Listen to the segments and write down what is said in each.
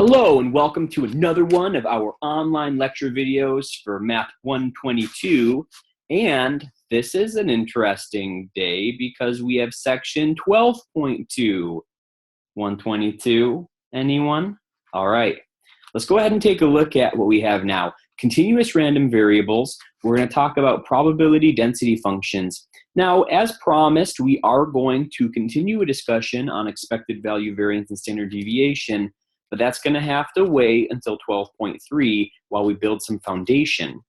Hello and welcome to another one of our online lecture videos for Math 122. And this is an interesting day because we have section 12.2. 122, anyone? All right, let's go ahead and take a look at what we have now. Continuous random variables. We're going to talk about probability density functions. Now, as promised, we are going to continue a discussion on expected value variance and standard deviation, but that's going to have to wait until 12.3 while we build some foundation.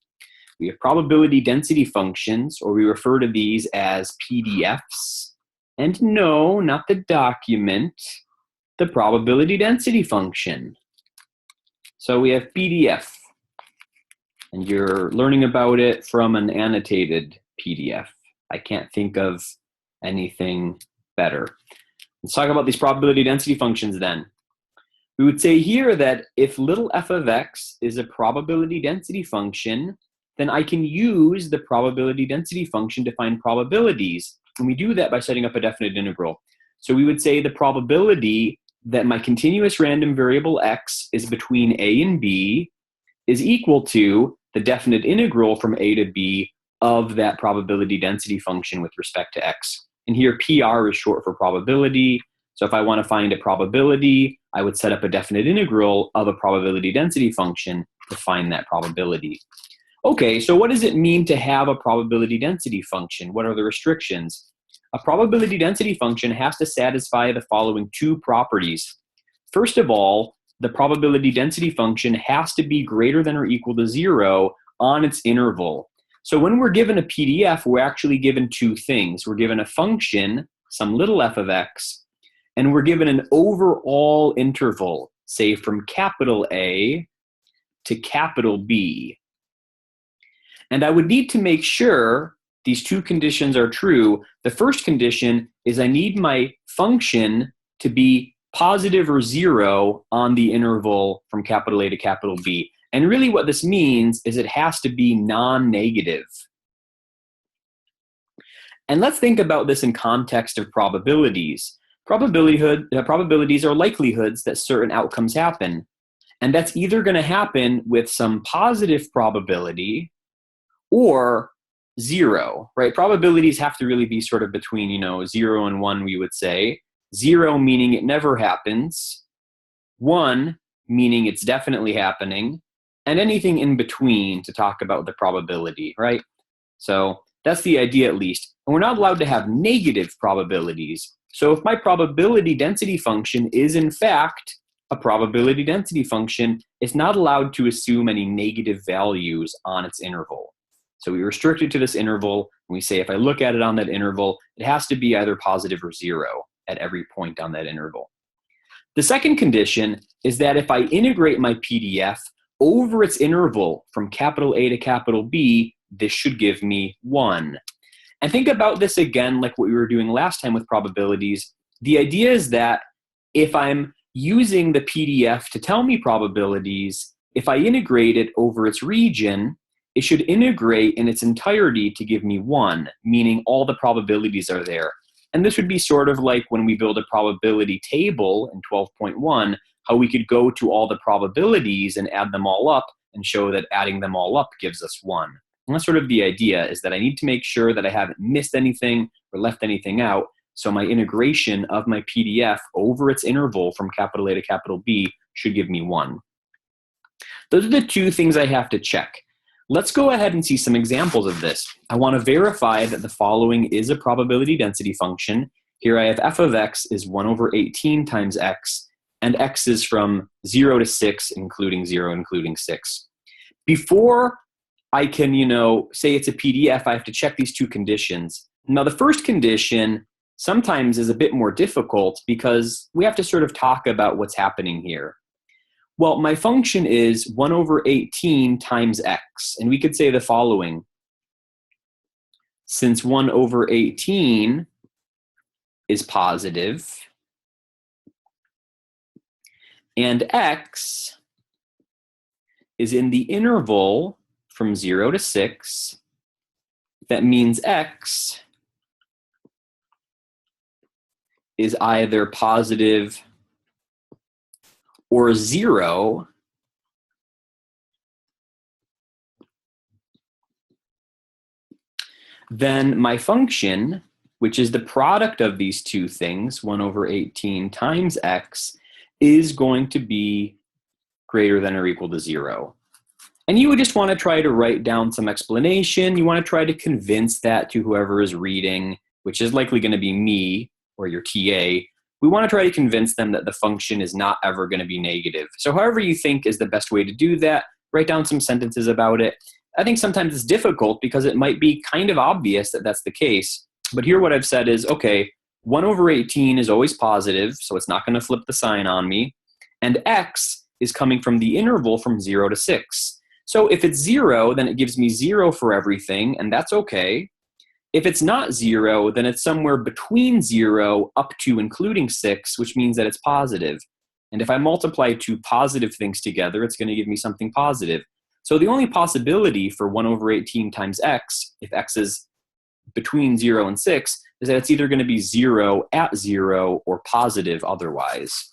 We have probability density functions, or we refer to these as PDFs. And no, not the document, the probability density function. So we have PDF, and you're learning about it from an annotated PDF. I can't think of anything better. Let's talk about these probability density functions then. We would say here that if little f of x is a probability density function, then I can use the probability density function to find probabilities. And we do that by setting up a definite integral. So we would say the probability that my continuous random variable x is between a and b is equal to the definite integral from a to b of that probability density function with respect to x. And here PR is short for probability. So if I want to find a probability, I would set up a definite integral of a probability density function to find that probability. Okay, so what does it mean to have a probability density function? What are the restrictions? A probability density function has to satisfy the following two properties. First of all, the probability density function has to be greater than or equal to 0 on its interval. So when we're given a PDF, we're actually given two things. We're given a function, some little f of x, and we're given an overall interval, say from capital A to capital B. And I would need to make sure these two conditions are true. The first condition is I need my function to be positive or 0 on the interval from capital A to capital B. And really what this means is it has to be non-negative. And let's think about this in context of probabilities. Probabilities are likelihoods that certain outcomes happen. And that's either going to happen with some positive probability or 0, right? Probabilities have to really be sort of between, 0 and 1, we would say. 0 meaning it never happens, 1 meaning it's definitely happening, and anything in between to talk about the probability, right? So that's the idea at least. And we're not allowed to have negative probabilities. So if my probability density function is in fact a probability density function, it's not allowed to assume any negative values on its interval. So we restrict it to this interval, and we say if I look at it on that interval, it has to be either positive or 0 at every point on that interval. The second condition is that if I integrate my PDF over its interval from capital A to capital B, this should give me 1. And think about this again like what we were doing last time with probabilities. The idea is that if I'm using the PDF to tell me probabilities, if I integrate it over its region, it should integrate in its entirety to give me 1, meaning all the probabilities are there. And this would be sort of like when we build a probability table in 12.1, how we could go to all the probabilities and add them all up and show that adding them all up gives us 1. And that's sort of the idea, is that I need to make sure that I haven't missed anything or left anything out. So my integration of my PDF over its interval from capital A to capital B should give me 1. Those are the two things I have to check. Let's go ahead and see some examples of this. I want to verify that the following is a probability density function. Here I have f of x is 1 over 18 times x, and x is from 0 to 6, including 0, including 6. Before I can, say it's a PDF, I have to check these two conditions. Now, the first condition sometimes is a bit more difficult because we have to sort of talk about what's happening here. Well, my function is 1 over 18 times x, and we could say the following. Since 1 over 18 is positive, and x is in the interval from 0 to 6, that means x is either positive or 0, then my function, which is the product of these two things, 1 over 18 times x, is going to be greater than or equal to 0. And you would just want to try to write down some explanation. You want to try to convince that to whoever is reading, which is likely going to be me or your TA. We want to try to convince them that the function is not ever going to be negative. So however you think is the best way to do that, write down some sentences about it. I think sometimes it's difficult because it might be kind of obvious that that's the case. But here what I've said is, okay, 1 over 18 is always positive, so it's not going to flip the sign on me. And x is coming from the interval from 0 to 6. So if it's 0, then it gives me 0 for everything, and that's okay. If it's not 0, then it's somewhere between 0 up to including 6, which means that it's positive. And if I multiply two positive things together, it's going to give me something positive. So the only possibility for 1 over 18 times x, if x is between 0 and 6, is that it's either going to be 0 at 0 or positive otherwise.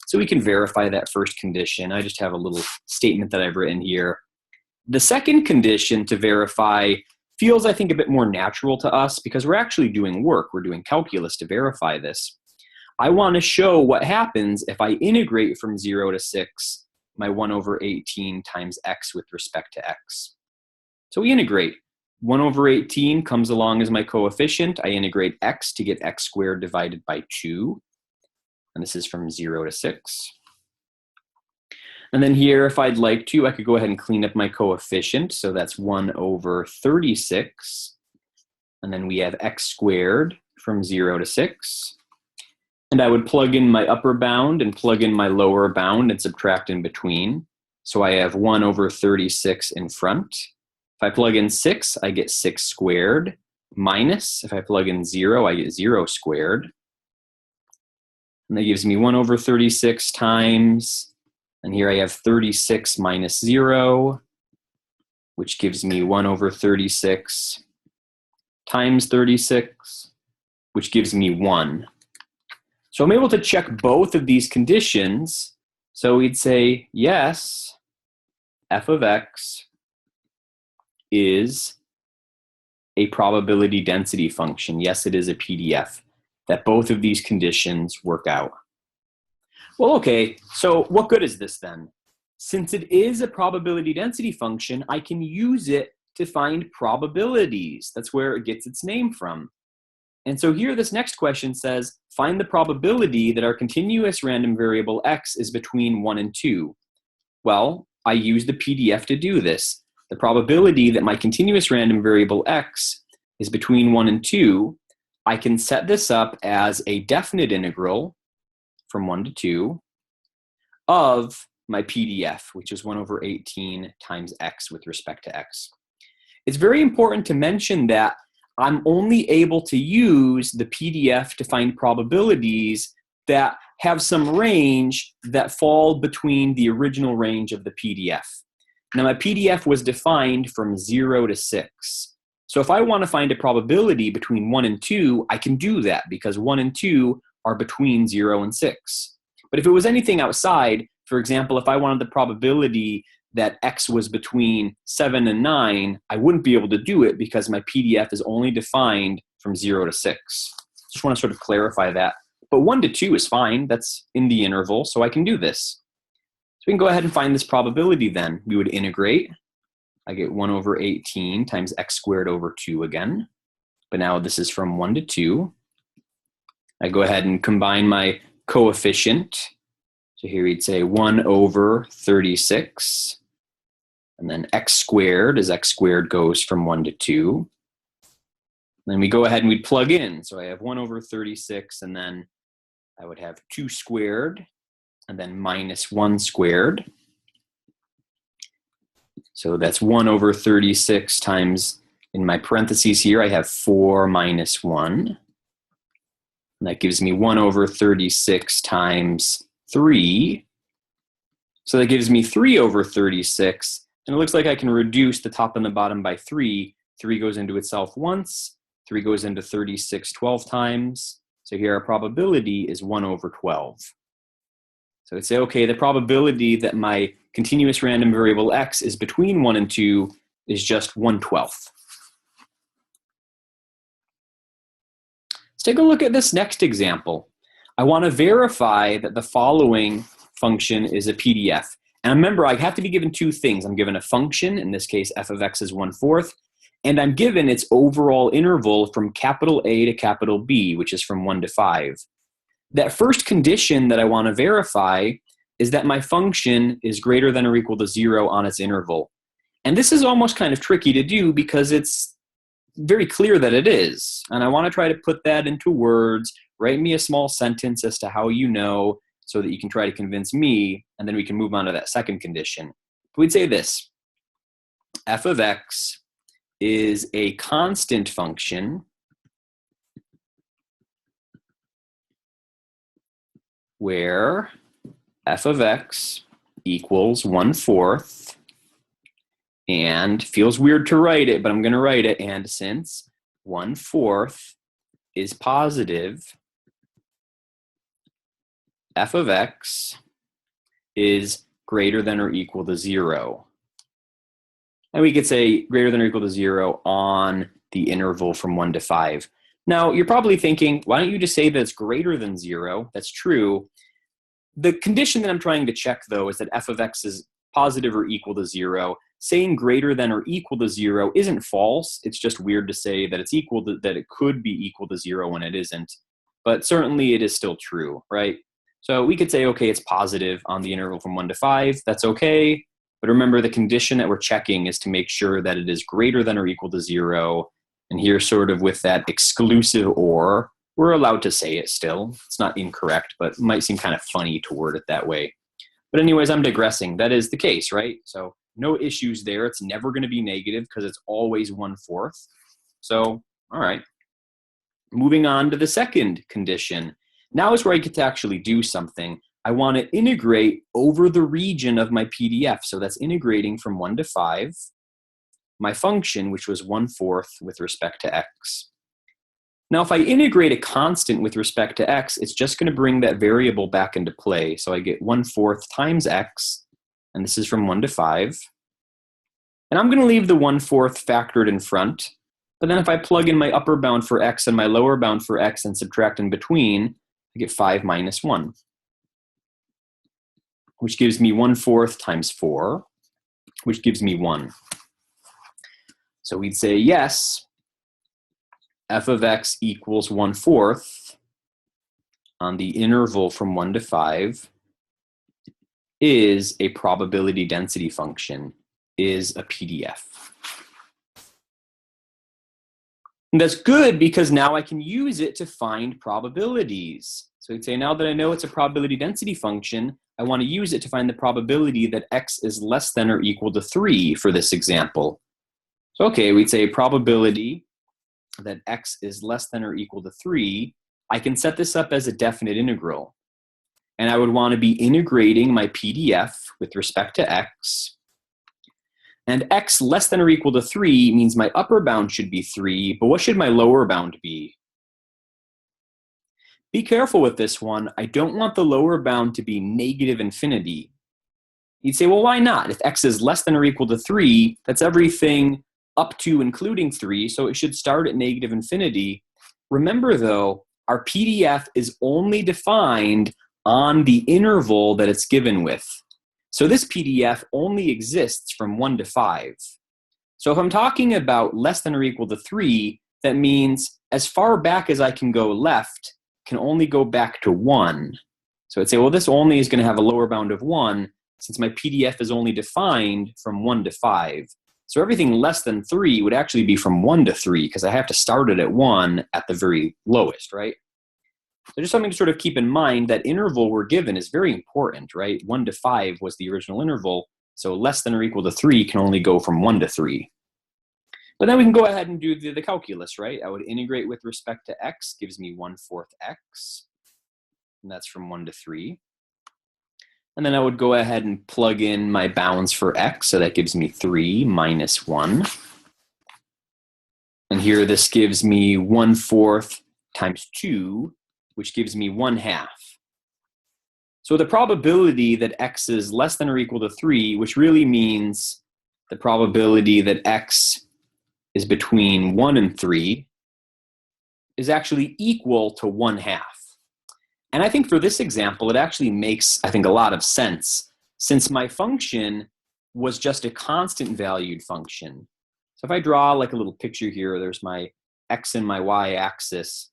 So we can verify that first condition. I just have a little statement that I've written here. The second condition to verify feels, I think, a bit more natural to us because we're actually doing work. We're doing calculus to verify this. I want to show what happens if I integrate from 0 to 6 my 1 over 18 times x with respect to x. So we integrate. 1 over 18 comes along as my coefficient. I integrate x to get x squared divided by 2. And this is from 0 to 6. And then here, if I'd like to, I could go ahead and clean up my coefficient. So that's 1 over 36. And then we have x squared from 0 to 6. And I would plug in my upper bound and plug in my lower bound and subtract in between. So I have 1 over 36 in front. If I plug in 6, I get 6 squared. Minus, if I plug in 0, I get 0 squared. And that gives me 1 over 36 times, and here I have 36 minus 0, which gives me 1 over 36 times 36, which gives me 1. So I'm able to check both of these conditions. So we'd say, yes, f of x is a probability density function. Yes, it is a PDF. That both of these conditions work out. Well, okay, so what good is this then? Since it is a probability density function, I can use it to find probabilities. That's where it gets its name from. And so here this next question says, find the probability that our continuous random variable x is between 1 and 2. Well, I use the PDF to do this. The probability that my continuous random variable x is between 1 and 2, I can set this up as a definite integral from 1 to 2 of my PDF, which is 1 over 18 times x with respect to x. It's very important to mention that I'm only able to use the PDF to find probabilities that have some range that fall between the original range of the PDF. Now, my PDF was defined from 0 to 6. So if I want to find a probability between 1 and 2, I can do that because 1 and 2 are between 0 and 6. But if it was anything outside, for example, if I wanted the probability that x was between 7 and 9, I wouldn't be able to do it because my PDF is only defined from 0 to 6. Just want to sort of clarify that. But 1 to 2 is fine. That's in the interval, so I can do this. So we can go ahead and find this probability then. We would integrate. I get 1 over 18 times x squared over 2 again. But now this is from 1 to 2. I go ahead and combine my coefficient. So here we'd say 1 over 36. And then x squared, as x squared goes from 1 to 2. Then we go ahead and we'd plug in. So I have 1 over 36, and then I would have 2 squared, and then minus 1 squared. So that's 1 over 36 times, in my parentheses here, I have 4 minus 1. And that gives me 1 over 36 times 3. So that gives me 3 over 36. And it looks like I can reduce the top and the bottom by 3. 3 goes into itself once. 3 goes into 36 12 times. So here our probability is 1 over 12. So I'd say, okay, the probability that my continuous random variable x is between 1 and 2 is just 1/12. Let's take a look at this next example. I want to verify that the following function is a PDF. And remember, I have to be given two things. I'm given a function, in this case, f of x is 1/4, and I'm given its overall interval from capital A to capital B, which is from 1 to 5. That first condition that I want to verify is that my function is greater than or equal to 0 on its interval. And this is almost kind of tricky to do because it's very clear that it is. And I want to try to put that into words. Write me a small sentence as to how you know so that you can try to convince me, and then we can move on to that second condition. We'd say this: f of x is a constant function where f of x equals 1/4, and feels weird to write it, but I'm going to write it, and since 1/4 is positive, f of x is greater than or equal to 0. And we could say greater than or equal to 0 on the interval from 1 to 5. Now, you're probably thinking, why don't you just say that it's greater than 0? That's true. The condition that I'm trying to check, though, is that f of x is positive or equal to 0. Saying greater than or equal to 0 isn't false. It's just weird to say that it's equal to, that it could be equal to 0 when it isn't. But certainly it is still true, right? So we could say, okay, it's positive on the interval from 1 to 5. That's okay. But remember, the condition that we're checking is to make sure that it is greater than or equal to 0. And here, sort of with that exclusive or, we're allowed to say it still. It's not incorrect, but it might seem kind of funny to word it that way. But anyways, I'm digressing. That is the case, right? So no issues there. It's never going to be negative because it's always 1/4. So, all right. Moving on to the second condition. Now is where I get to actually do something. I want to integrate over the region of my PDF. So that's integrating from 1 to 5, my function, which was 1/4 with respect to x. Now, if I integrate a constant with respect to x, it's just going to bring that variable back into play. So I get 1/4 times x, and this is from 1 to 5. And I'm going to leave the 1/4 factored in front. But then if I plug in my upper bound for x and my lower bound for x and subtract in between, I get 5 minus 1, which gives me 1/4 times 4, which gives me 1. So we'd say, yes, f of x equals 1/4 on the interval from 1 to 5 is a probability density function, is a PDF. And that's good because now I can use it to find probabilities. So we'd say, now that I know it's a probability density function, I want to use it to find the probability that x is less than or equal to 3 for this example. So okay, we'd say probability that x is less than or equal to 3. I can set this up as a definite integral. And I would want to be integrating my PDF with respect to x. And x less than or equal to 3 means my upper bound should be 3, but what should my lower bound be? Be careful with this one. I don't want the lower bound to be negative infinity. You'd say, well, why not? If x is less than or equal to 3, that's everything up to including 3, so it should start at negative infinity. Remember, though, our PDF is only defined on the interval that it's given with. So this PDF only exists from 1 to 5. So if I'm talking about less than or equal to 3, that means as far back as I can go left can only go back to 1. So I'd say, well, this only is going to have a lower bound of 1 since my PDF is only defined from 1 to 5. So everything less than 3 would actually be from 1 to 3 because I have to start it at 1 at the very lowest, right? So just something to sort of keep in mind, that interval we're given is very important, right? 1 to 5 was the original interval, so less than or equal to 3 can only go from 1 to 3. But then we can go ahead and do the calculus, right? I would integrate with respect to x, gives me 1/4 x, and that's from 1 to 3. And then I would go ahead and plug in my bounds for x, so that gives me 3 minus 1. And here this gives me 1/4 times 2, which gives me 1/2. So the probability that x is less than or equal to 3, which really means the probability that x is between 1 and 3, is actually equal to 1/2. And I think for this example, it actually makes, I think, a lot of sense, since my function was just a constant valued function. So if I draw like a little picture here, there's my x and my y-axis.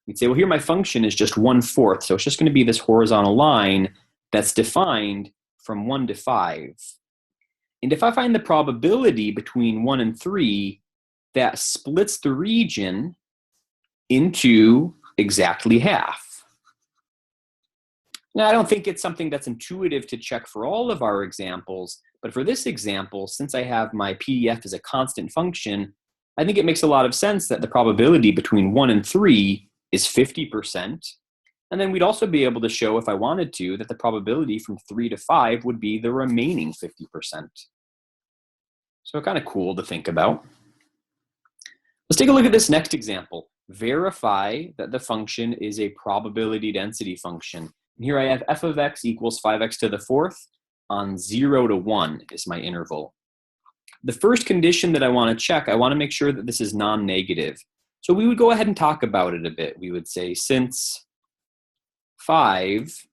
We'd say, well, here my function is just 1/4, so it's just going to be this horizontal line that's defined from 1 to 5. And if I find the probability between 1 and 3, that splits the region into exactly half. Now, I don't think it's something that's intuitive to check for all of our examples, but for this example, since I have my PDF as a constant function, I think it makes a lot of sense that the probability between 1 and 3 is 50%. And then we'd also be able to show, if I wanted to, that the probability from 3 to 5 would be the remaining 50%. So kind of cool to think about. Let's take a look at this next example. Verify that the function is a probability density function. And here I have f of x equals 5x to the 4th on 0 to 1 is my interval. The first condition that I want to check, I want to make sure that this is non-negative. So we would go ahead and talk about it a bit. We would say, since 5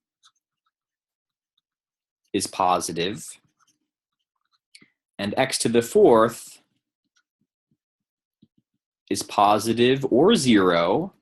is positive and x to the 4th is positive or 0,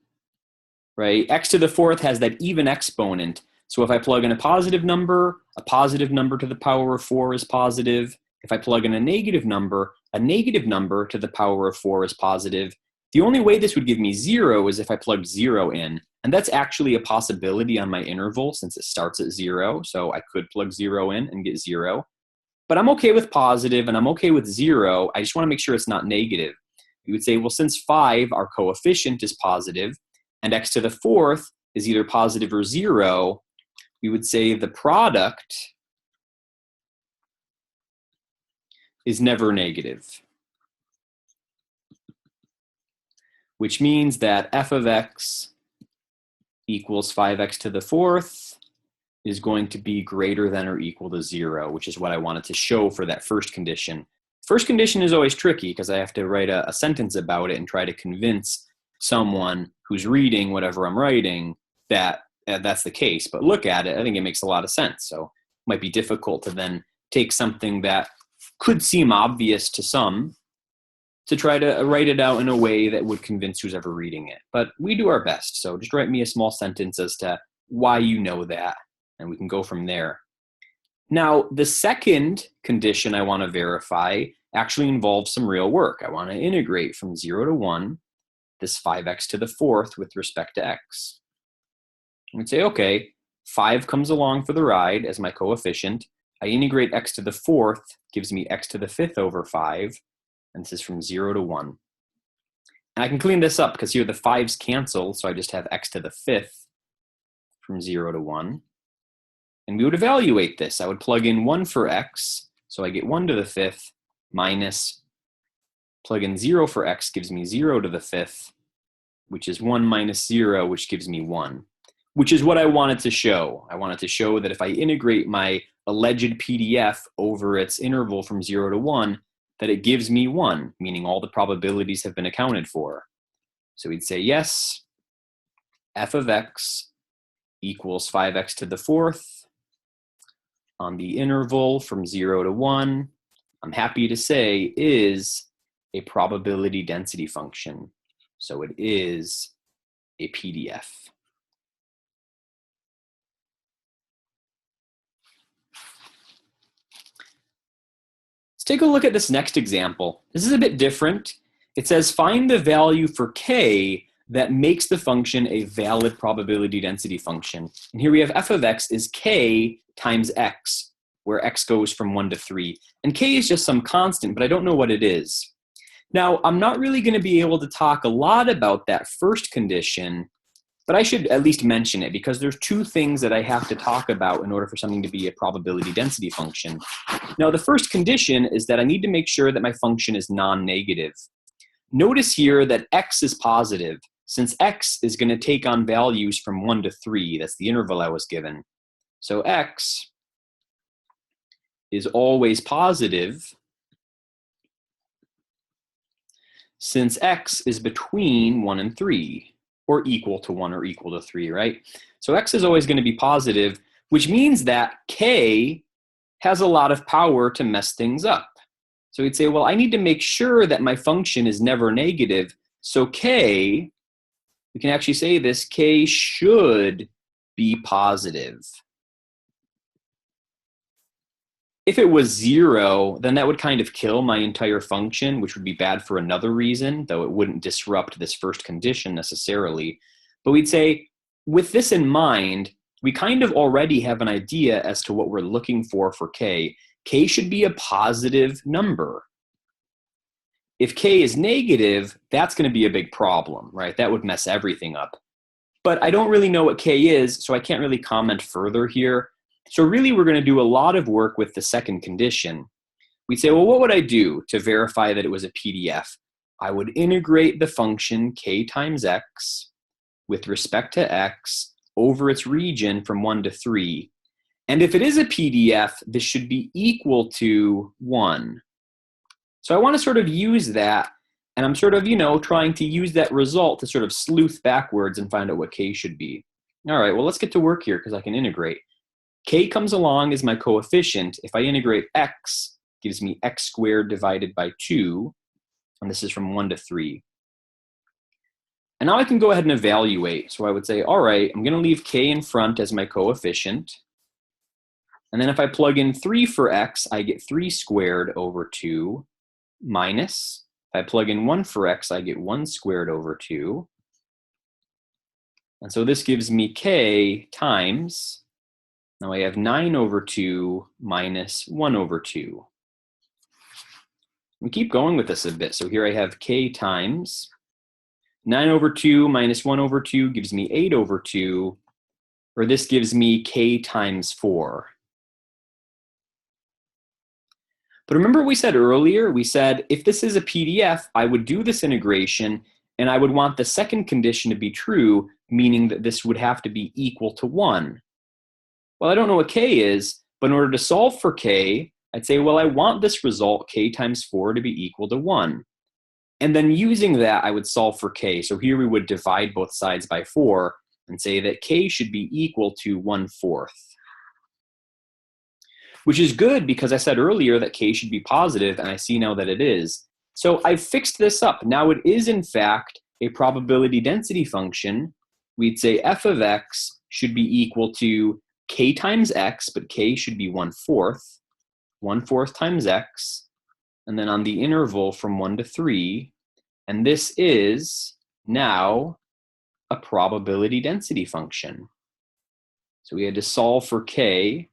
right? X to the 4th has that even exponent. So if I plug in a positive number to the power of 4 is positive. If I plug in a negative number to the power of 4 is positive. The only way this would give me 0 is if I plugged 0 in. And that's actually a possibility on my interval since it starts at 0. So I could plug 0 in and get 0. But I'm okay with positive and I'm okay with 0. I just want to make sure it's not negative. We would say, well, since 5, our coefficient is positive, and x to the 4th is either positive or 0, we would say the product is never negative, which means that f of x equals 5x to the 4th is going to be greater than or equal to 0, which is what I wanted to show for that first condition. First condition is always tricky because I have to write a sentence about it and try to convince someone who's reading whatever I'm writing that that's the case. But look at it, I think it makes a lot of sense. So it might be difficult to then take something that could seem obvious to some to try to write it out in a way that would convince who's ever reading it. But we do our best. So just write me a small sentence as to why you know that, and we can go from there. Now, the second condition I want to verify actually involves some real work. I want to integrate from 0 to 1 this 5x to the 4th with respect to x. I would say, okay, 5 comes along for the ride as my coefficient. I integrate x to the 4th, gives me x to the 5th over 5, and this is from 0 to 1. And I can clean this up because here the 5's cancel, so I just have x to the 5th from 0 to 1. And we would evaluate this. I would plug in 1 for x, so I get 1 to the 5th, minus plug in 0 for x gives me 0 to the 5th, which is 1 minus 0, which gives me 1, which is what I wanted to show. I wanted to show that if I integrate my alleged PDF over its interval from 0 to 1, that it gives me 1, meaning all the probabilities have been accounted for. So we'd say, yes, f of x equals 5x to the 4th on the interval from 0 to 1, I'm happy to say is a probability density function. So it is a PDF. Let's take a look at this next example. This is a bit different. It says find the value for k that makes the function a valid probability density function. And here we have f of x is k times x, where x goes from 1 to 3. And k is just some constant, but I don't know what it is. Now, I'm not really going to be able to talk a lot about that first condition, but I should at least mention it because there's two things that I have to talk about in order for something to be a probability density function. Now, the first condition is that I need to make sure that my function is non-negative. Notice here that x is positive, since x is going to take on values from 1 to 3. That's the interval I was given. So x is always positive since x is between 1 and 3, or equal to 1 or equal to 3, right? So x is always going to be positive, which means that k has a lot of power to mess things up. So we'd say, well, I need to make sure that my function is never negative. So k, we can actually say this, k should be positive. If it was 0, then that would kind of kill my entire function, which would be bad for another reason, though it wouldn't disrupt this first condition necessarily. But we'd say, with this in mind, we kind of already have an idea as to what we're looking for k. K should be a positive number. If k is negative, that's going to be a big problem, right? That would mess everything up. But I don't really know what k is, so I can't really comment further here. So really, we're going to do a lot of work with the second condition. We'd say, well, what would I do to verify that it was a PDF? I would integrate the function k times x with respect to x over its region from 1 to 3. And if it is a PDF, this should be equal to 1. So I want to sort of use that, and I'm sort of, trying to use that result to sort of sleuth backwards and find out what k should be. All right, well, let's get to work here because I can integrate. K comes along as my coefficient. If I integrate x, it gives me x squared divided by 2, and this is from 1 to 3. And now I can go ahead and evaluate. So I would say, all right, I'm going to leave k in front as my coefficient. And then if I plug in 3 for x, I get 3 squared over 2 minus. If I plug in 1 for x, I get 1 squared over 2. And so this gives me k times, now I have 9 over 2 minus 1 over 2. We keep going with this a bit. So here I have k times 9 over 2 minus 1 over 2 gives me 8 over 2, or this gives me k times 4. But remember we said earlier, we said if this is a PDF, I would do this integration, and I would want the second condition to be true, meaning that this would have to be equal to 1. Well, I don't know what k is, but in order to solve for k, I'd say, well, I want this result, k times 4, to be equal to 1. And then using that, I would solve for k. So here we would divide both sides by 4 and say that k should be equal to 1/4. Which is good because I said earlier that k should be positive, and I see now that it is. So I've fixed this up. Now it is, in fact, a probability density function. We'd say f of x should be equal to k times x, but k should be 1/4. 1/4 times x, and then on the interval from 1 to 3, and this is now a probability density function. So we had to solve for k,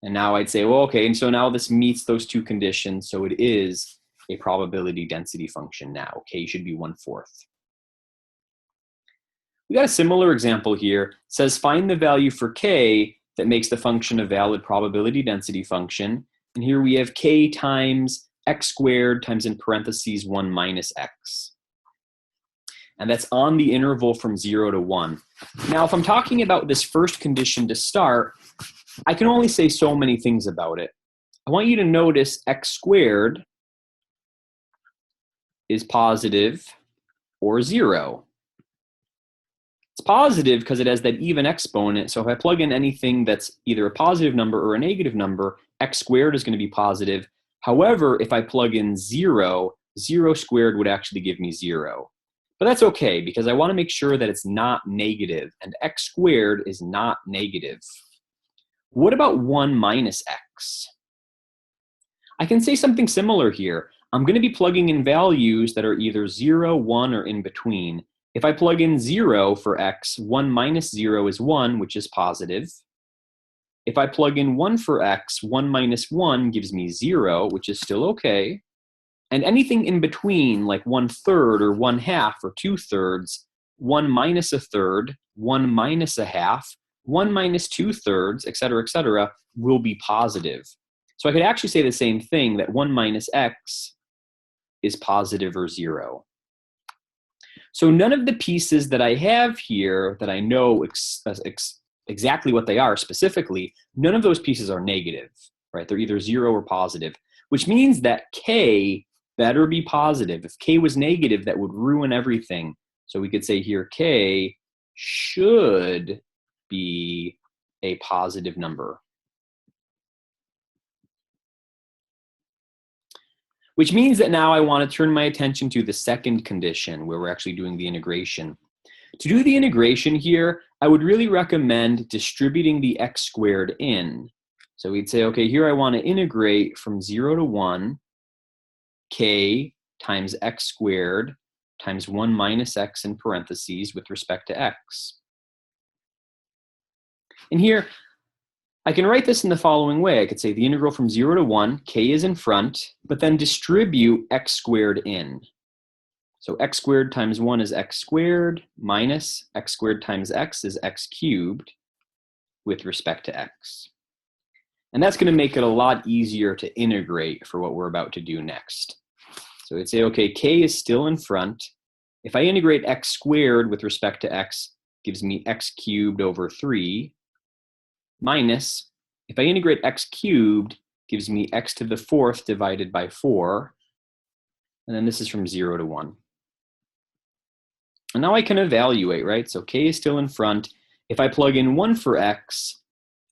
and now I'd say, well, okay, and so now this meets those two conditions, so it is a probability density function now. K should be 1/4. We got a similar example here. It says find the value for k that makes the function a valid probability density function. And here we have k times x squared times in parentheses 1 minus x. And that's on the interval from 0 to 1. Now, if I'm talking about this first condition to start, I can only say so many things about it. I want you to notice x squared is positive or 0. It's positive because it has that even exponent. So if I plug in anything that's either a positive number or a negative number, x squared is going to be positive. However, if I plug in 0, 0 squared would actually give me 0. But that's okay because I want to make sure that it's not negative, and x squared is not negative. What about 1 minus x? I can say something similar here. I'm going to be plugging in values that are either 0, 1, or in between. If I plug in 0 for x, 1 minus 0 is 1, which is positive. If I plug in 1 for x, 1 minus 1 gives me 0, which is still okay. And anything in between, like 1/3 or 1/2 or 2/3, 1 minus 1/3, 1 minus 1/2, 1 minus 2/3, et cetera, will be positive. So I could actually say the same thing, that 1 minus x is positive or 0. So none of the pieces that I have here that I know exactly what they are specifically, none of those pieces are negative, right? They're either 0 or positive, which means that k better be positive. If k was negative, that would ruin everything. So we could say here k should be a positive number. Which means that now I want to turn my attention to the second condition where we're actually doing the integration. To do the integration here, I would really recommend distributing the x squared in. So we'd say, okay, here I want to integrate from 0 to 1, k times x squared times 1 minus x in parentheses with respect to x. And here, I can write this in the following way. I could say the integral from 0 to 1, k is in front, but then distribute x squared in. So x squared times 1 is x squared, minus x squared times x is x cubed with respect to x. And that's going to make it a lot easier to integrate for what we're about to do next. So we'd say, okay, k is still in front. If I integrate x squared with respect to x, gives me x cubed over 3, minus, if I integrate x cubed, gives me x to the 4th divided by 4. And then this is from 0 to 1. And now I can evaluate, right? So k is still in front. If I plug in 1 for x,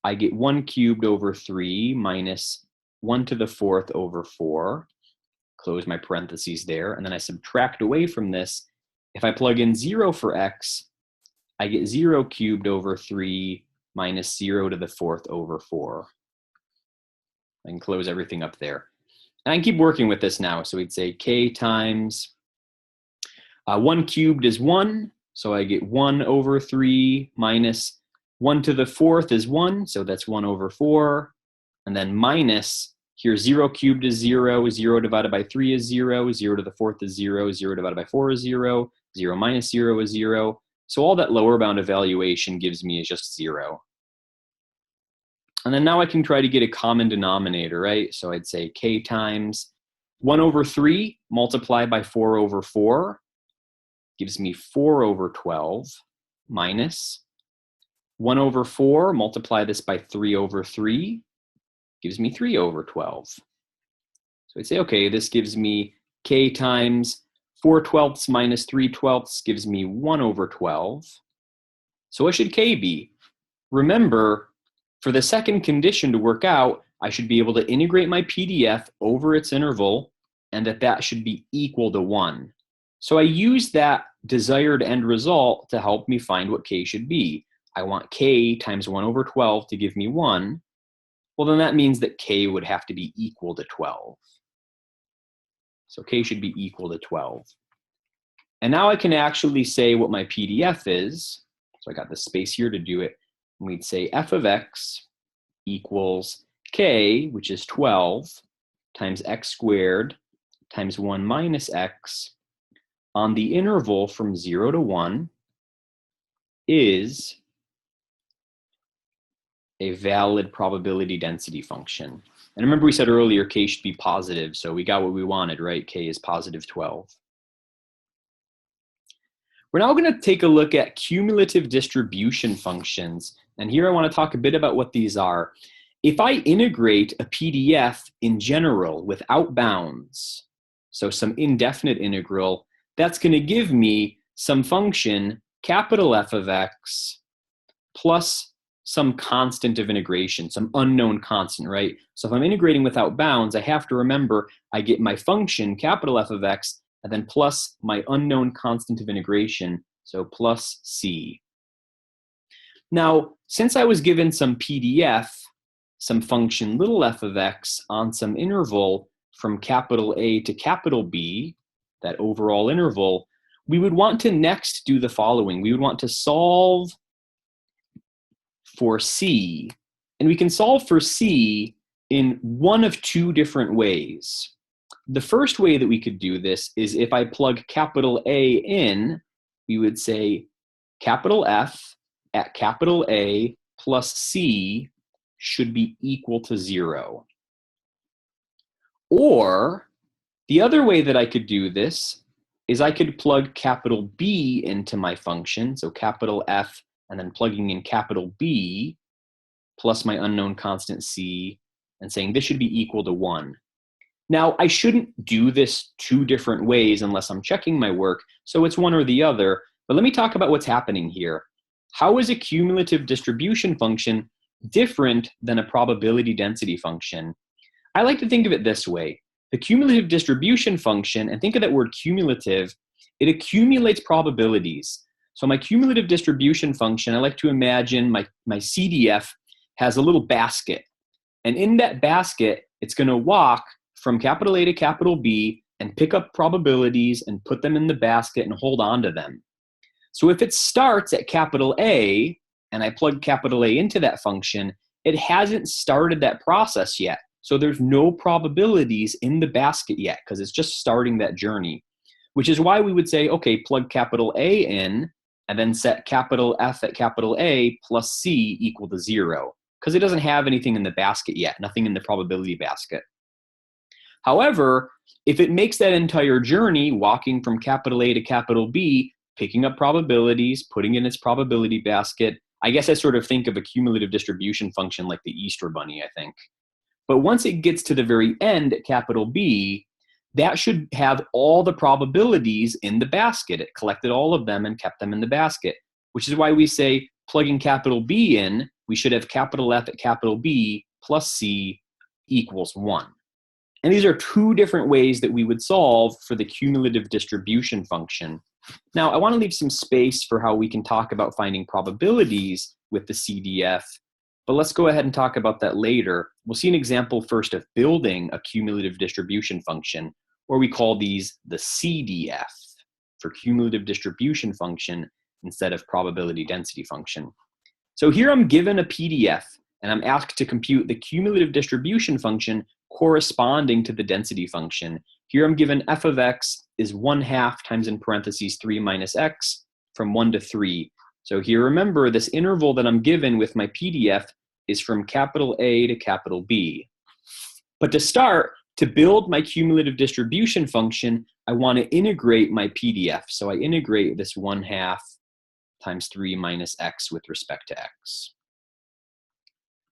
I get 1 cubed over 3 minus 1 to the 4th over 4. Close my parentheses there. And then I subtract away from this. If I plug in 0 for x, I get 0 cubed over 3 minus 0 to the 4th over 4. I can close everything up there. And I can keep working with this now. So we'd say k times 1 cubed is 1, so I get 1 over 3 minus 1 to the 4th is 1, so that's 1 over 4. And then minus, here 0 cubed is 0, 0 divided by 3 is 0, 0 to the 4th is 0, 0 divided by 4 is 0, 0 minus 0 is 0. So all that lower bound evaluation gives me is just 0. And then now I can try to get a common denominator, right? So I'd say k times 1 over 3 multiplied by 4 over 4 gives me 4 over 12 minus 1 over 4, multiply this by 3 over 3, gives me 3 over 12. So I'd say, okay, this gives me k times 4/12 minus 3/12 gives me 1 over 12. So what should k be? Remember, for the second condition to work out, I should be able to integrate my PDF over its interval, and that should be equal to 1. So I use that desired end result to help me find what k should be. I want k times 1 over 12 to give me 1. Well, then that means that k would have to be equal to 12. So k should be equal to 12. And now I can actually say what my PDF is. So I got the space here to do it. And we'd say f of x equals k, which is 12, times x squared times 1 minus x on the interval from 0 to 1 is a valid probability density function. And remember we said earlier k should be positive, so we got what we wanted, right? K is positive 12. We're now going to take a look at cumulative distribution functions. And here I want to talk a bit about what these are. If I integrate a PDF in general without bounds, so some indefinite integral, that's going to give me some function, capital F of x, plus some constant of integration, some unknown constant, right? So if I'm integrating without bounds, I have to remember I get my function, capital F of x, and then plus my unknown constant of integration, so plus c. Now, since I was given some PDF, some function little f of x on some interval from capital A to capital B, that overall interval, we would want to next do the following. We would want to solve for c, and we can solve for c in one of two different ways. The first way that we could do this is if I plug capital A in, we would say capital F at capital A plus c should be equal to 0. Or the other way that I could do this is I could plug capital B into my function, so capital F and then plugging in capital B plus my unknown constant C, and saying this should be equal to 1. Now, I shouldn't do this two different ways unless I'm checking my work, so it's one or the other, but let me talk about what's happening here. How is a cumulative distribution function different than a probability density function? I like to think of it this way. The cumulative distribution function, and think of that word cumulative, it accumulates probabilities. So my cumulative distribution function, I like to imagine my CDF has a little basket. And in that basket, it's going to walk from capital A to capital B and pick up probabilities and put them in the basket and hold on to them. So if it starts at capital A, and I plug capital A into that function, it hasn't started that process yet. So there's no probabilities in the basket yet because it's just starting that journey, which is why we would say, okay, plug capital A in and then set capital F at capital A plus C equal to 0 because it doesn't have anything in the basket yet, nothing in the probability basket. However, if it makes that entire journey walking from capital A to capital B, picking up probabilities, putting in its probability basket, I guess I sort of think of a cumulative distribution function like the Easter Bunny, I think. But once it gets to the very end at capital B, that should have all the probabilities in the basket. It collected all of them and kept them in the basket, which is why we say plugging capital B in, we should have capital F at capital B plus C equals 1. And these are two different ways that we would solve for the cumulative distribution function. Now, I want to leave some space for how we can talk about finding probabilities with the CDF, but let's go ahead and talk about that later. We'll see an example first of building a cumulative distribution function, or we call these the CDF for cumulative distribution function instead of probability density function. So here I'm given a PDF and I'm asked to compute the cumulative distribution function corresponding to the density function. Here I'm given f of x is 1/2 times in parentheses 3 minus x from 1 to 3. So here remember this interval that I'm given with my PDF is from capital A to capital B. But to start, to build my cumulative distribution function, I want to integrate my PDF. So I integrate this 1/2 times 3 minus x with respect to x.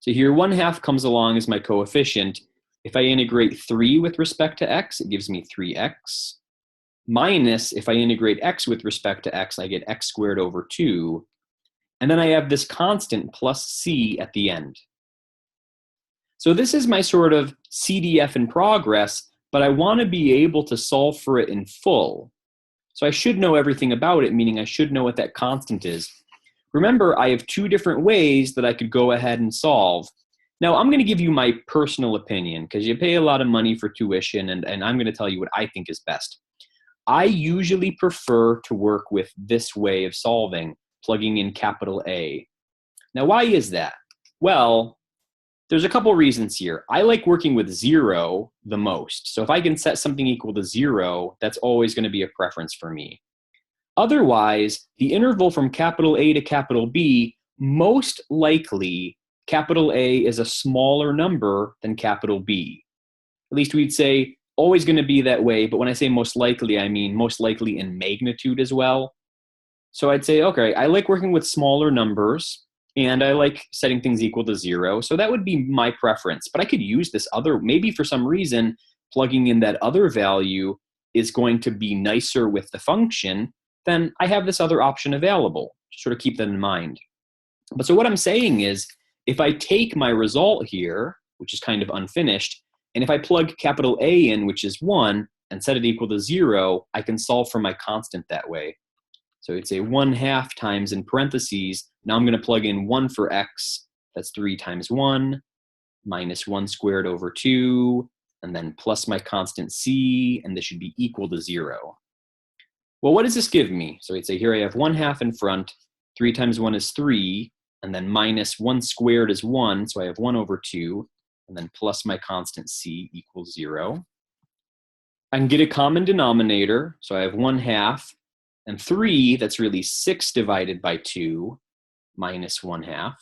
So here 1/2 comes along as my coefficient. If I integrate 3 with respect to x, it gives me 3x. Minus, if I integrate x with respect to x, I get x squared over 2. And then I have this constant plus c at the end. So this is my sort of CDF in progress, but I want to be able to solve for it in full. So I should know everything about it, meaning I should know what that constant is. Remember, I have two different ways that I could go ahead and solve. Now, I'm going to give you my personal opinion because you pay a lot of money for tuition, and I'm going to tell you what I think is best. I usually prefer to work with this way of solving, plugging in capital A. Now, why is that? Well, there's a couple reasons here. I like working with 0 the most. So if I can set something equal to 0, that's always going to be a preference for me. Otherwise, the interval from capital A to capital B, most likely capital A is a smaller number than capital B. At least we'd say always going to be that way, but when I say most likely, I mean most likely in magnitude as well. So I'd say, okay, I like working with smaller numbers, and I like setting things equal to 0, so that would be my preference. But I could use this other, maybe for some reason, plugging in that other value is going to be nicer with the function, then I have this other option available. Just sort of keep that in mind. But so what I'm saying is, if I take my result here, which is kind of unfinished, and if I plug capital A in, which is 1, and set it equal to 0, I can solve for my constant that way. So it's a 1/2 times in parentheses. Now I'm going to plug in 1 for x. That's 3 times 1, minus 1 squared over 2, and then plus my constant c, and this should be equal to 0. Well, what does this give me? So we'd say here I have 1/2 in front. 3 times 1 is 3, and then minus 1 squared is 1, so I have 1 over 2, and then plus my constant c equals 0. I can get a common denominator, so I have 1/2, and 3, that's really 6 divided by 2, minus 1/2,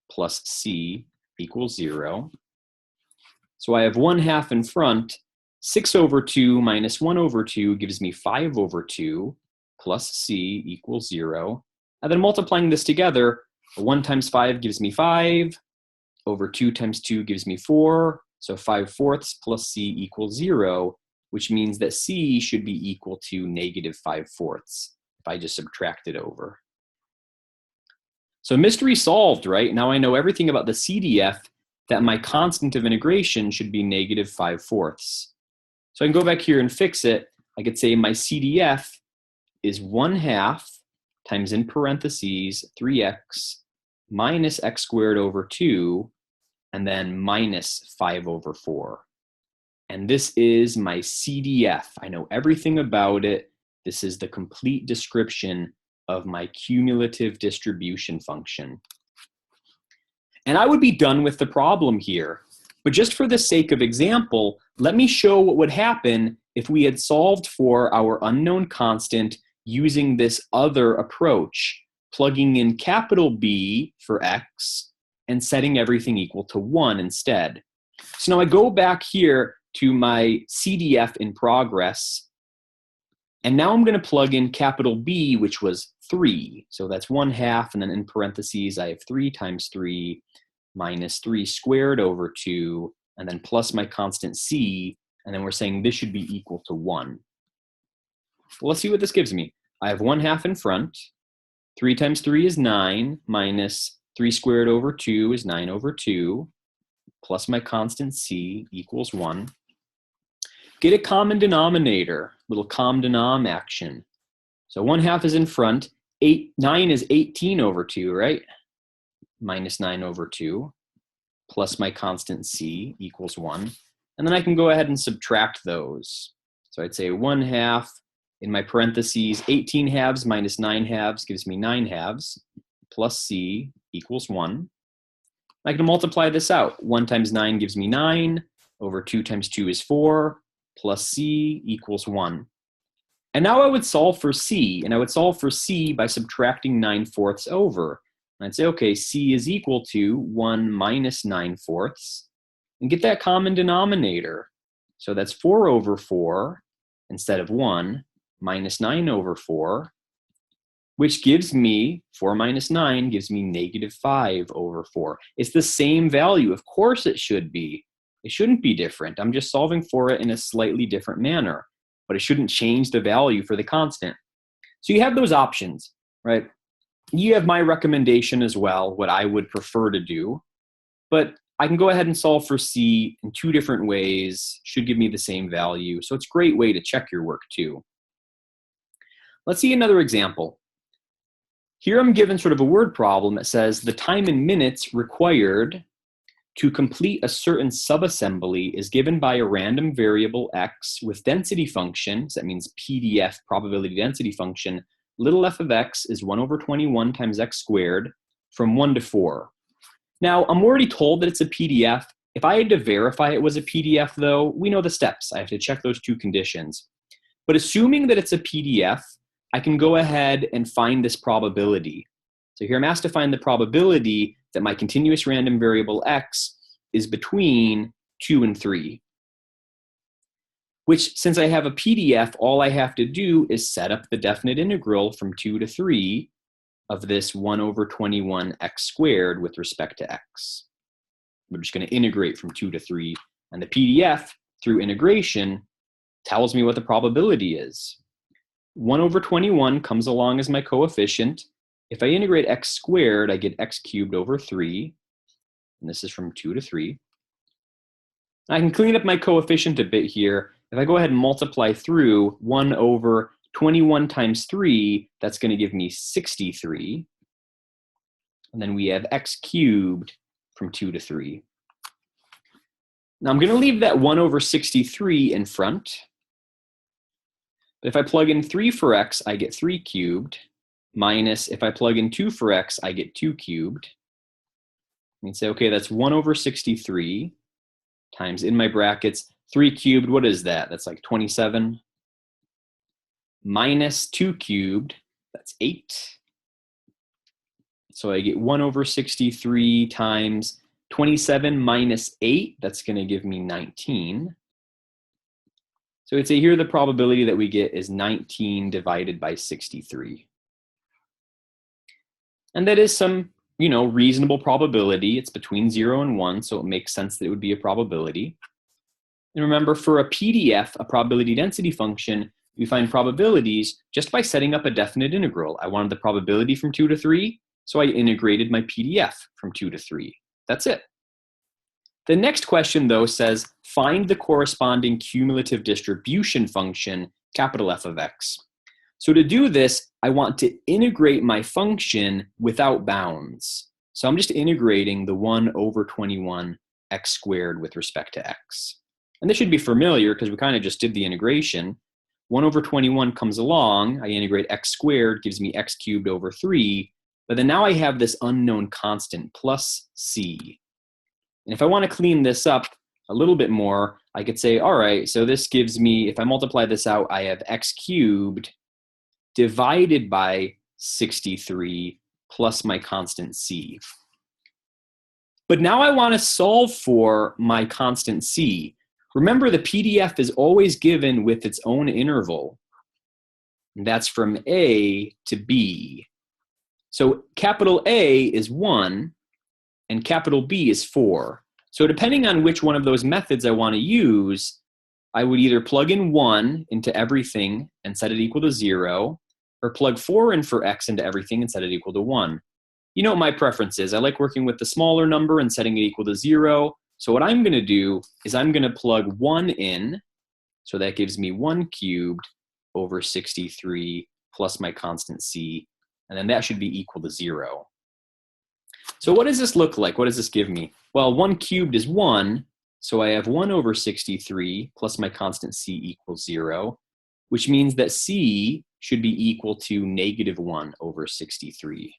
plus c equals 0. So I have 1/2 in front. 6 over 2 minus 1 over 2 gives me 5 over 2, plus c equals 0. And then multiplying this together, 1 times 5 gives me 5, over 2 times 2 gives me 4, so 5/4 plus c equals 0, which means that c should be equal to negative 5/4 if I just subtract it over. So mystery solved, right? Now I know everything about the CDF, that my constant of integration should be negative 5/4. So I can go back here and fix it. I could say my CDF is 1/2 times, in parentheses, 3x minus x squared over 2, and then minus 5/4. And this is my CDF. I know everything about it. This is the complete description of my cumulative distribution function. And I would be done with the problem here. But just for the sake of example, let me show what would happen if we had solved for our unknown constant using this other approach, plugging in capital B for x and setting everything equal to 1 instead. So now I go back here to my CDF in progress, and now I'm going to plug in capital B, which was 3. So that's 1/2, and then in parentheses I have 3 times 3 minus 3 squared over 2, and then plus my constant c, and then we're saying this should be equal to 1. Well, let's see what this gives me. I have 1/2 in front. 3 times 3 is 9, minus 3 squared over 2 is 9/2, plus my constant c equals 1. Get a common denominator, little com-denom action. So 1/2 is in front. 9 is 18/2, right? Minus 9/2, plus my constant c equals 1. And then I can go ahead and subtract those. So I'd say 1/2, in my parentheses, 18/2 minus 9/2 gives me 9/2, plus c equals 1. I can multiply this out. 1 times 9 gives me 9, over 2 times 2 is 4, plus c equals 1. And now I would solve for c, and I would solve for c by subtracting 9/4 over. And I'd say, okay, c is equal to 1 minus 9/4, and get that common denominator. So that's 4/4 instead of 1, minus 9/4, which gives me, 4 minus 9 gives me negative 5/4. It's the same value. Of course it should be. It shouldn't be different. I'm just solving for it in a slightly different manner, but it shouldn't change the value for the constant. So you have those options, right? You have my recommendation as well, what I would prefer to do, but I can go ahead and solve for c in 2 different ways, should give me the same value. So it's a great way to check your work too. Let's see another example. Here I'm given sort of a word problem that says the time in minutes required to complete a certain subassembly is given by a random variable x with density function, so that means PDF, probability density function, little f of x is 1/21 times x squared from 1 to 4. Now, I'm already told that it's a PDF. If I had to verify it was a PDF, though, we know the steps. I have to check those 2 conditions. But assuming that it's a PDF, I can go ahead and find this probability. So here I'm asked to find the probability that my continuous random variable x is between 2 and 3. Which, since I have a PDF, all I have to do is set up the definite integral from 2 to 3 of this 1/21 x squared with respect to x. We're just going to integrate from 2 to 3, and the PDF, through integration, tells me what the probability is. 1/21 comes along as my coefficient. If I integrate x squared, I get x cubed over 3, and this is from 2 to 3. I can clean up my coefficient a bit here. If I go ahead and multiply through 1/21 times 3, that's going to give me 63. And then we have x cubed from 2 to 3. Now I'm going to leave that 1/63 in front. But if I plug in 3 for x, I get 3 cubed, minus if I plug in 2 for x, I get 2 cubed. I can say, okay, that's 1/63 times, in my brackets, 3 cubed, what is that? That's like 27. Minus 2 cubed, that's 8. So I get 1/63 times 27 minus 8, that's going to give me 19. So we'd say here the probability that we get is 19 divided by 63. And that is some, reasonable probability. It's between 0 and 1, so it makes sense that it would be a probability. And remember, for a PDF, a probability density function, we find probabilities just by setting up a definite integral. I wanted the probability from 2 to 3, so I integrated my PDF from 2 to 3. That's it. The next question, though, says, find the corresponding cumulative distribution function, capital F of x. So to do this, I want to integrate my function without bounds. So I'm just integrating the 1 over 21 x squared with respect to x. And this should be familiar because we kind of just did the integration. 1 over 21 comes along, I integrate x squared, gives me x cubed over 3, but then now I have this unknown constant plus c. And if I want to clean this up a little bit more, I could say, all right, so this gives me, if I multiply this out, I have x cubed divided by 63 plus my constant c. But now I want to solve for my constant c. Remember, the PDF is always given with its own interval. And that's from A to B. So capital A is 1, and capital B is 4. So depending on which one of those methods I want to use, I would either plug in 1 into everything and set it equal to 0, or plug 4 in for x into everything and set it equal to 1. You know what my preference is. I like working with the smaller number and setting it equal to 0. So what I'm going to do is I'm going to plug 1 in, so that gives me 1 cubed over 63 plus my constant c, and then that should be equal to 0. So what does this look like? What does this give me? Well, 1 cubed is 1, so I have 1 over 63 plus my constant c equals 0, which means that c should be equal to negative 1 over 63.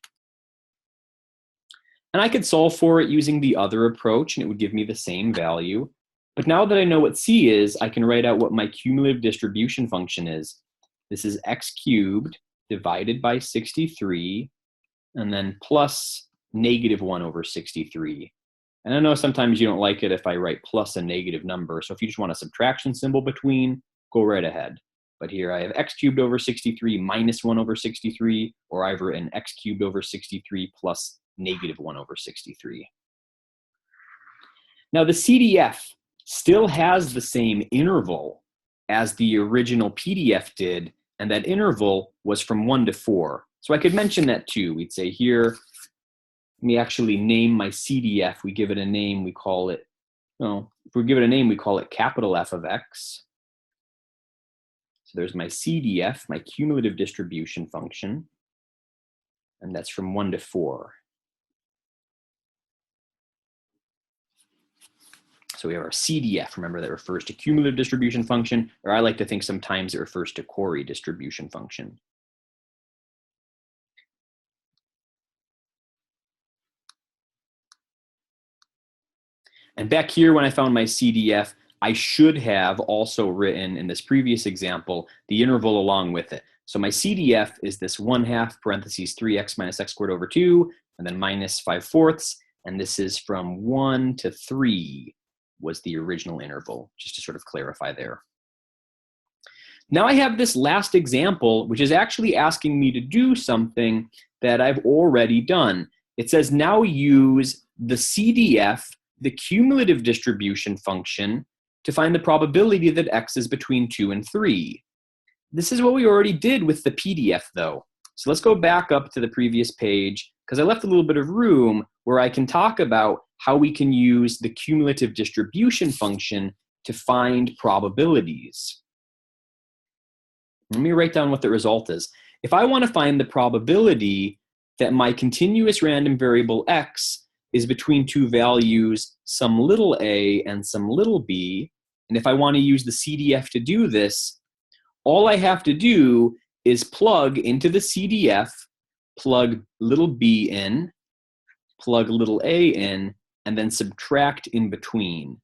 And I could solve for it using the other approach, and it would give me the same value. But now that I know what c is, I can write out what my cumulative distribution function is. This is x cubed divided by 63, and then plus negative 1 over 63. And I know sometimes you don't like it if I write plus a negative number, so if you just want a subtraction symbol between, go right ahead. But here I have x cubed over 63 minus 1 over 63, or I've written x cubed over 63 plus negative 1 over 63. Now the CDF still has the same interval as the original PDF did, and that interval was from 1 to 4. So I could mention that too. We'd say here, let me actually name my CDF. We give it a name, we call it, if we give it a name, we call it capital F of x. So there's my CDF, my cumulative distribution function, and that's from 1 to 4. So we have our CDF, remember that refers to cumulative distribution function, or I like to think sometimes it refers to Corey distribution function. And back here when I found my CDF, I should have also written in this previous example the interval along with it. So my CDF is this 1/2 parentheses 3x minus x squared over 2, and then minus 5/4, and this is from 1 to 3 was the original interval, just to sort of clarify there. Now I have this last example, which is actually asking me to do something that I've already done. It says now use the CDF, the cumulative distribution function, to find the probability that x is between 2 and 3. This is what we already did with the PDF though. So let's go back up to the previous page, because I left a little bit of room where I can talk about how we can use the cumulative distribution function to find probabilities. Let me write down what the result is. If I want to find the probability that my continuous random variable x is between two values, some little a and some little b, and if I want to use the CDF to do this, all I have to do is plug into the CDF, plug little b in, plug little a in, and then subtract in between.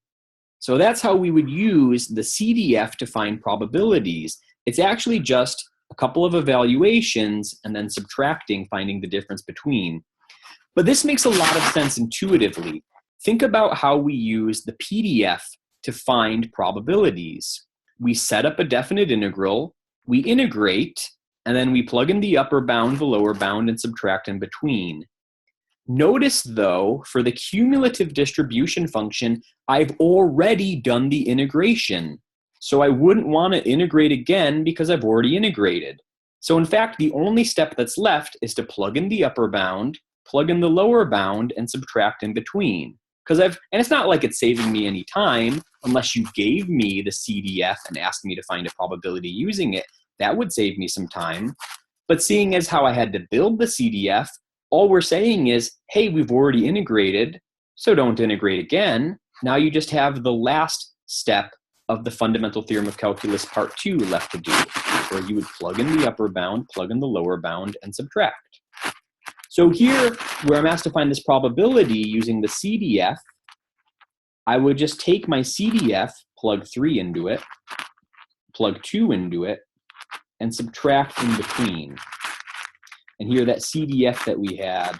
So that's how we would use the CDF to find probabilities. It's actually just a couple of evaluations and then subtracting, finding the difference between. But this makes a lot of sense intuitively. Think about how we use the PDF to find probabilities. We set up a definite integral, we integrate, And then we plug in the upper bound, the lower bound, and subtract in between. Notice though, for the cumulative distribution function, I've already done the integration. So I wouldn't want to integrate again because I've already integrated. So in fact, the only step that's left is to plug in the upper bound, plug in the lower bound, and subtract in between. And it's not like it's saving me any time unless you gave me the CDF and asked me to find a probability using it. That would save me some time. But seeing as how I had to build the CDF, all we're saying is, hey, we've already integrated, so don't integrate again. Now you just have the last step of the fundamental theorem of calculus part 2 left to do, where you would plug in the upper bound, plug in the lower bound, and subtract. So here, where I'm asked to find this probability using the CDF, I would just take my CDF, plug 3 into it, plug 2 into it, and subtract in between. And here, that CDF that we had,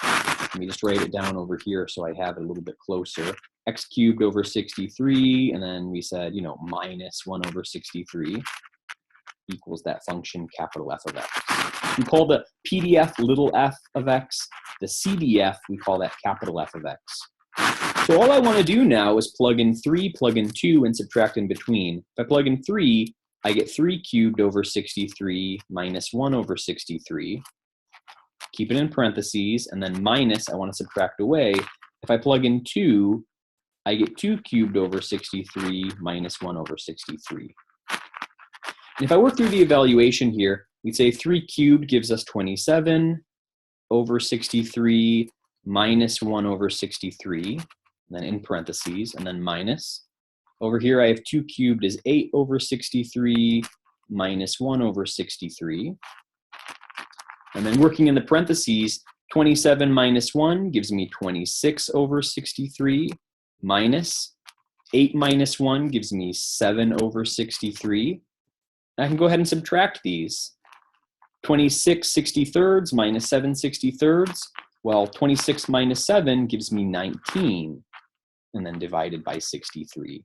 let me just write it down over here so I have it a little bit closer. X cubed over 63, and then we said, minus 1 over 63 equals that function capital F of x. We call the PDF little f of x. The CDF, we call that capital F of x. So all I want to do now is plug in 3, plug in 2, and subtract in between. If I plug in 3, I get 3 cubed over 63 minus 1 over 63. Keep it in parentheses, and then minus, I want to subtract away. If I plug in 2, I get 2 cubed over 63 minus 1 over 63. And if I work through the evaluation here, we'd say 3 cubed gives us 27 over 63 minus 1 over 63, and then in parentheses, and then minus. Over here, I have 2 cubed is 8 over 63 minus 1 over 63. And then working in the parentheses, 27 minus 1 gives me 26 over 63, minus 8 minus 1 gives me 7 over 63. And I can go ahead and subtract these. 26 63rds minus 7 63rds. Well, 26 minus 7 gives me 19, and then divided by 63.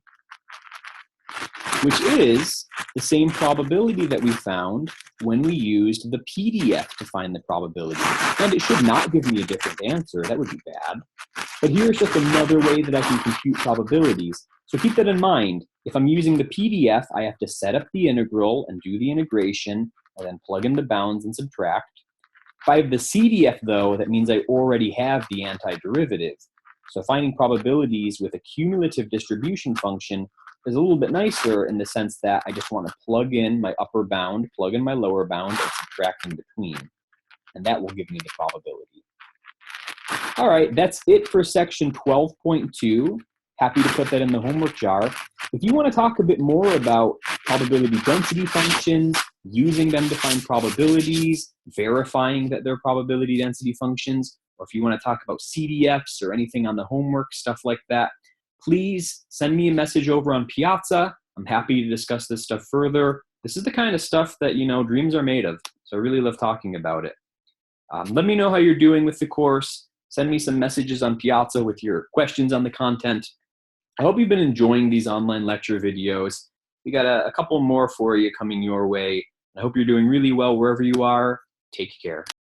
Which is the same probability that we found when we used the PDF to find the probability. And it should not give me a different answer. That would be bad. But here's just another way that I can compute probabilities. So keep that in mind. If I'm using the PDF, I have to set up the integral and do the integration, and then plug in the bounds and subtract. If I have the CDF, though, that means I already have the antiderivative. So finding probabilities with a cumulative distribution function is a little bit nicer in the sense that I just want to plug in my upper bound, plug in my lower bound, and subtract in between. And that will give me the probability. All right, that's it for section 12.2. Happy to put that in the homework jar. If you want to talk a bit more about probability density functions, using them to find probabilities, verifying that they're probability density functions, or if you want to talk about CDFs or anything on the homework, stuff like that, please send me a message over on Piazza. I'm happy to discuss this stuff further. This is the kind of stuff that, dreams are made of. So I really love talking about it. Let me know how you're doing with the course. Send me some messages on Piazza with your questions on the content. I hope you've been enjoying these online lecture videos. We got a couple more for you coming your way. I hope you're doing really well wherever you are. Take care.